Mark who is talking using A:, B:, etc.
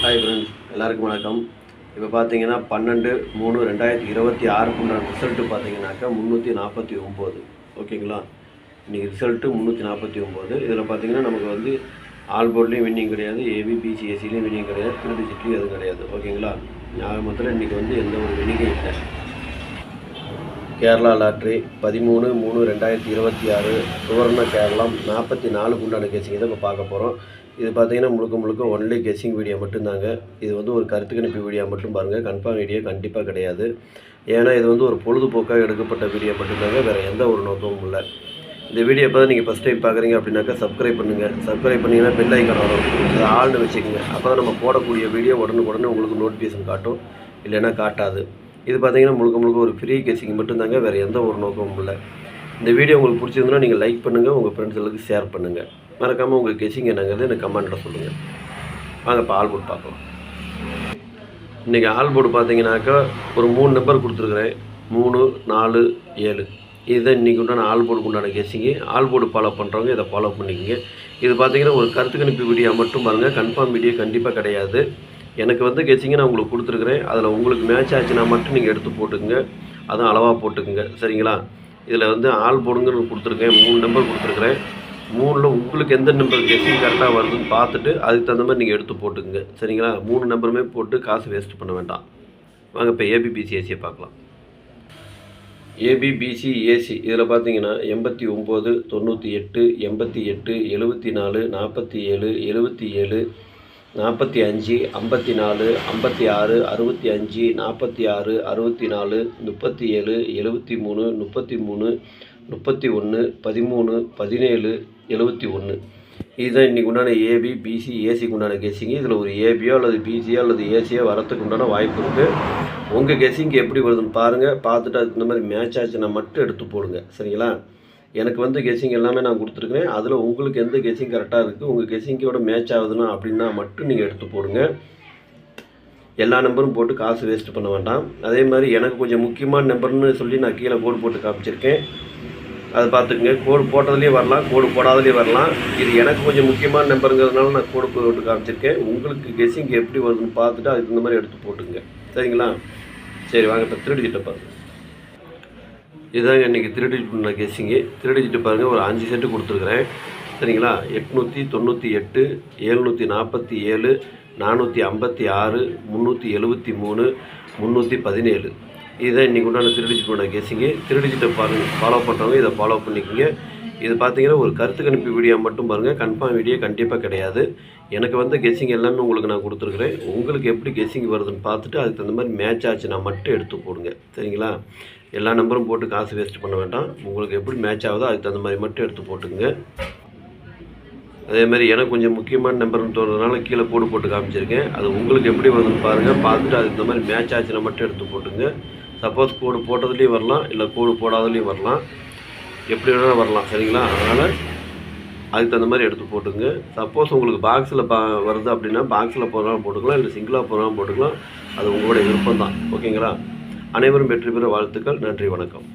A: Hi friends, எல்லாருக்கும் வணக்கம். இப்போ பார்த்தீங்கன்னா 12/3/2026 உண்டான ரிசல்ட்டு பார்த்தீங்கன்னாக்கா 349. ஓகேங்களா? இன்றைக்கி ரிசல்ட்டு 349. இதில் பார்த்தீங்கன்னா நமக்கு வந்து ஆல் போர்ட்லேயும் வின்னிங் கிடையாது, ஏபிபிசிஎஸ்சிலையும் வின்னிங் கிடையாது, 3 டிஜிட்லேயும் எதுவும் கிடையாது. ஓகேங்களா? ஞாபகத்தில் இன்றைக்கி வந்து எந்த ஒரு வின்னிங்கும் இல்லை. கேரளா லாட்ரி 13/3/2026 சுவர்ண கேரளம் 44 உண்டான கெஸிங் தான் இப்போ பார்க்க போகிறோம். இது பார்த்தீங்கன்னா முழுக்க ஒன்லி கெஸ்ஸிங் வீடியோ மட்டும்தாங்க. இது வந்து ஒரு கருத்து கணிப்பு வீடியோ மட்டும் பாருங்கள், கன்ஃபார்ம் வீடியோ கண்டிப்பாக கிடையாது. ஏன்னா இது வந்து ஒரு பொழுதுபோக்காக எடுக்கப்பட்ட வீடியோ மட்டும்தாங்க, வேறு எந்த ஒரு நோக்கமும் இல்லை. இந்த வீடியோ இப்போ தான் நீங்கள் ஃபஸ்ட் டைம் பார்க்குறீங்க அப்படின்னாக்கா சப்ஸ்கிரைப் பண்ணுங்கள். சப்ஸ்கிரைப் பண்ணிங்கன்னா பெல் ஐக்கான் வரும், அதை ஆள்னு வச்சுக்கோங்க. அப்போ தான் நம்ம போடக்கூடிய வீடியோ உடனுக்குடனே உங்களுக்கு நோட்டிஃபிகேஷன் காட்டும், இல்லைன்னா காட்டாது. இது பார்த்தீங்கன்னா முழுக்க ஒரு ஃப்ரீ கெஸ்ஸிங் மட்டும்தாங்க, வேறு எந்த ஒரு நோக்கமும் இல்லை. இந்த வீடியோ உங்களுக்கு பிடிச்சிருந்ததுன்னா நீங்கள் லைக் பண்ணுங்கள், உங்கள் ஃப்ரெண்ட்ஸுகளுக்கு ஷேர் பண்ணுங்கள். மறக்காமல் உங்கள் கெஸ்ஸிங் என்னங்கிறது எனக்கு கமெண்ட்டில் சொல்லுங்கள். வாங்க இப்போ ஆல் போர்டு பார்க்கலாம். இன்றைக்கி ஆல் போர்டு பார்த்தீங்கன்னாக்கா ஒரு 3 நம்பர் கொடுத்துருக்குறேன். 3, 4, 7. இதுதான் இன்றைக்கி உண்டான ஆல் போர்டுக்கு உண்டான கெஸ்ஸிங்கு. ஆல் போர்டு ஃபாலோ பண்ணுறவங்க இதை ஃபாலோ பண்ணிக்கோங்க. இது பார்த்தீங்கன்னா ஒரு கருத்து கணிப்பு வீடியோ மட்டும் பாருங்கள், கன்ஃபார்ம் வீடியோ கண்டிப்பாக கிடையாது. எனக்கு வந்து கெஸ்ஸிங்கை நான் உங்களுக்கு கொடுத்துருக்குறேன். அதில் உங்களுக்கு மேட்ச் ஆச்சுன்னா மட்டும் நீங்கள் எடுத்து போட்டுக்குங்க, அதுவும் அளவாக போட்டுக்குங்க. சரிங்களா? இதில் வந்து ஆல் போர்டுங்கிறது கொடுத்துருக்கேன், 3 நம்பர் கொடுத்துருக்குறேன். 3ல் உங்களுக்கு எந்த நம்பர் கெஸ்ஸிங் கரெக்டாக வருதுன்னு பார்த்துட்டு அதுக்கு தகுந்த மாதிரி நீங்கள் எடுத்து போட்டுக்குங்க. சரிங்களா? 3 நம்பருமே போட்டு காசு வேஸ்ட் பண்ண வேண்டாம். வாங்க இப்போ ஏபிபிசிஎஸ்சியை பார்க்கலாம். ஏபிபிசிஏசி இதில் பார்த்தீங்கன்னா 89, 98, 88, 74, 47, 77, 45, 54, 56, 65, 46, 64, 37, 73, 33, 31, 13, 17, 71. இதுதான் இன்றைக்கி உண்டான ஏபி பிசி ஏசிக்கு உண்டான கெஸ்ஸிங்கு. இதில் ஒரு ஏபியோ அல்லது பிசியோ அல்லது ஏசியோ வரத்துக்கு உண்டான வாய்ப்பு இருக்குது. உங்கள் கெஸ்ஸிங்கு எப்படி வருதுன்னு பாருங்கள், பார்த்துட்டு அதுக்கு இந்த மாதிரி மேட்ச் ஆச்சுன்னா மட்டும் எடுத்து போடுங்க. சரிங்களா? எனக்கு வந்து கெஸ்ஸிங் எல்லாமே நான் கொடுத்துருக்குறேன். அதில் உங்களுக்கு எந்த கெஸ்ஸிங் கரெக்டாக இருக்குது, உங்கள் கெஸ்ஸிங்கோட மேட்ச் ஆகுதுன்னா அப்படின்னா மட்டும் நீங்கள் எடுத்து போடுங்க. எல்லா நம்பரும் போட்டு காசு வேஸ்ட் பண்ண வேண்டாம். அதே மாதிரி எனக்கு கொஞ்சம் முக்கியமான நம்பர்னு சொல்லி நான் கீழே கோடு போட்டு காமிச்சிருக்கேன், அதை பார்த்துக்குங்க. கோடு போட்டதுலேயே வரலாம், கோடு போடாதலேயே வரலாம். இது எனக்கு கொஞ்சம் முக்கியமான நம்பருங்கிறதுனால நான் கோடு போட்டு காமிச்சிருக்கேன். உங்களுக்கு கெஸ்ஸிங் எப்படி வருதுன்னு பார்த்துட்டு அதுக்கு இந்த மாதிரி எடுத்து போட்டுங்க. சரிங்களா? சரி வாங்க இப்போ 3 டிஜிட்டை பாருங்கள். இதுதாங்க இன்றைக்கி 3 டிஜிட் உள்ள கெஸ்ஸிங்கு. 3 டிஜிட்டு பாருங்கள், ஒரு 5 செட்டு கொடுத்துருக்குறேன். சரிங்களா? 898, 747, 456, 373, 317. இதுதான் இன்றைக்கி உண்டான 3 டிஜிட் உள்ள கெஸ்ஸிங்கு. 3 டிஜிட்டை பாருங்கள், ஃபாலோ பண்ணுறவங்க இதை ஃபாலோ பண்ணிக்கோங்க. இது பார்த்தீங்கன்னா ஒரு கருத்து கணிப்பு வீடியோ மட்டும் பாருங்கள், கன்ஃபார்ம் வீடியோ கண்டிப்பாக கிடையாது. எனக்கு வந்து கெஸ்ஸிங் எல்லாமே உங்களுக்கு நான் கொடுத்துருக்குறேன். உங்களுக்கு எப்படி கெஸ்ஸிங் வருதுன்னு பார்த்துட்டு அதுக்கு தகுந்த மாதிரி மேட்ச் ஆச்சுன்னா மட்டும் எடுத்து போடுங்க. சரிங்களா? எல்லா நம்பரும் போட்டு காசு வேஸ்ட் பண்ண வேண்டாம். உங்களுக்கு எப்படி மேட்ச் ஆகுதோ அதுக்கு தகுந்த மாதிரி மட்டும் எடுத்து போட்டுங்க. அதேமாதிரி எனக்கு கொஞ்சம் முக்கியமான நம்பர்னு தோணுறதுனால கீழே கோடு போட்டு காமிச்சிருக்கேன். அது உங்களுக்கு எப்படி வருதுன்னு பாருங்கள், பார்த்துட்டு அதுக்கு இந்த மாதிரி மேட்ச் ஆச்சுன்னா மட்டும் எடுத்து போட்டுங்க. சப்போஸ் கோடு போட்டதுலேயும் வரலாம், இல்லை கோடு போடாததுலேயும் வரலாம், எப்படி வேணாலும் வரலாம். சரிங்களா? அதனால் அதுக்கு தகுந்த மாதிரி எடுத்து போட்டுங்க. சப்போஸ் உங்களுக்கு பாக்ஸில் வருது அப்படின்னா பாக்ஸில் போடுறாலும் போட்டுக்கலாம், இல்லை சிங்கிளாக போடுறாலும் போட்டுக்கலாம். அது உங்களுடைய விருப்பம் தான். ஓகேங்களா? அனைவரும் வெற்றி பெற வாழ்த்துக்கள். நன்றி, வணக்கம்.